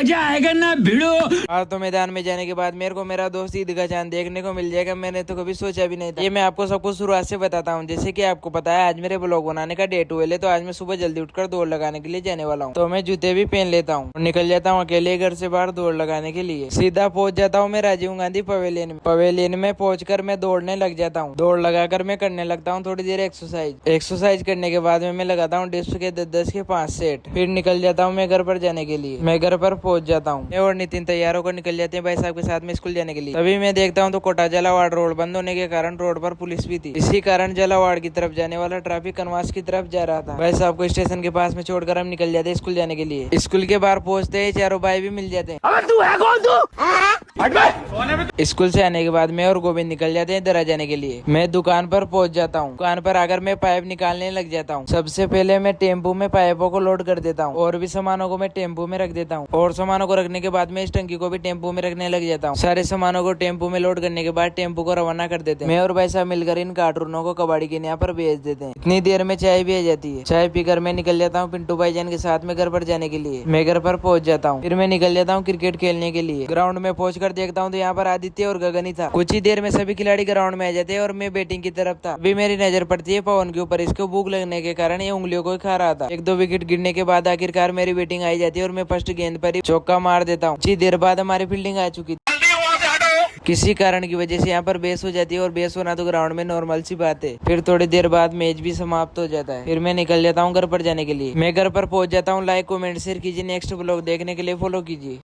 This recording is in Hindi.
मजा आएगा ना भिड़ो। आज तो मैदान में जाने के बाद मेरे को मेरा दोस्त ईद का चांद देखने को मिल जाएगा। मैंने तो कभी सोचा भी नहीं था। ये मैं आपको सब कुछ शुरुआत से बताता हूँ। जैसे कि आपको पता है आज मेरे ब्लॉग बनाने का डेट हुए, तो आज मैं सुबह जल्दी उठकर दौड़ लगाने के लिए जाने वाला हूँ। तो मैं जूते भी पहन लेता हूँ, निकल जाता हूँ अकेले घर से बाहर दौड़ लगाने के लिए। सीधा पहुंच जाता हूँ मैं राजीव गांधी पवेलियन में पहुंचकर मैं दौड़ने लग जाता हूँ। दौड़ लगाकर मैं करने लगता हूँ थोड़ी देर एक्सरसाइज करने के बाद में मैं लगाता हूँ डिप्स के 10 के 5 सेट। फिर निकल जाता हूँ मैं घर पर जाने के लिए। मैं घर पर पहुंच जाता हूँ, मैं और नितिन तैयार होकर निकल जाते हैं भाई साहब के साथ में स्कूल जाने के लिए। तभी मैं देखता हूँ तो कोटा जलावाड़ रोड बंद होने के कारण रोड पर पुलिस भी थी। इसी कारण जलावाड़ की तरफ जाने वाला ट्रैफिक कनवास की तरफ जा रहा था। भाई साहब को स्टेशन के पास में छोड़कर हम निकल जाते हैं स्कूल जाने के लिए। स्कूल के बाहर पहुंचते ही चारों भाई भी मिल जाते हैं। अबे तू है कौन? तू स्कूल से आने के बाद मैं और गोविंद निकल जाते हैं दरा जाने के लिए। मैं दुकान पर पहुंच जाता हूँ। दुकान पर आकर मैं पाइप निकालने लग जाता हूँ। सबसे पहले मैं टेम्पो में पाइपों को लोड कर देता हूँ और भी सामानों को मैं टेम्पो में रख देता हूँ। और सामानों को रखने के बाद मैं इस टंकी को भी टेम्पो में रखने लग जाता हूँ। सारे सामानों को टेम्पो में लोड करने के बाद टेम्पो को रवाना कर देते हैं। मैं और भाई साहब मिलकर इन कार्टूनों को कबाड़ी के यहाँ पर भेज देते हैं। इतनी देर में चाय भी आ जाती है। चाय पीकर मैं निकल जाता हूँ पिंटू भाईजान के साथ में घर पर जाने के लिए। मैं घर पर पहुंच जाता हूँ। फिर मैं निकल जाता हूँ क्रिकेट खेलने के लिए। ग्राउंड में पहुंचकर देखता हूँ तो यहाँ पर आदित्य और गगन ही था। कुछ ही देर में सभी खिलाड़ी ग्राउंड में आ जाते हैं और मैं बैटिंग की तरफ था। अभी मेरी नजर पड़ती है पवन के ऊपर। इसको भूख लगने के कारण ये उंगलियों को खा रहा था। 1-2 विकेट गिरने के बाद आखिरकार मेरी बैटिंग आई जाती है और मैं फर्स्ट गेंद पर ही चौका मार देता हूँ। कुछ ही देर बाद हमारी फील्डिंग आ चुकी थी। किसी कारण की वजह से यहाँ पर बेस हो जाती है और बेस होना तो ग्राउंड में नॉर्मल सी बात है। फिर थोड़ी देर बाद मैच भी समाप्त हो जाता है। फिर मैं निकल जाता हूँ घर पर जाने के लिए। मैं घर पर पहुंच जाता हूँ। लाइक कमेंट शेयर कीजिए। नेक्स्ट ब्लॉग देखने के लिए फॉलो कीजिए।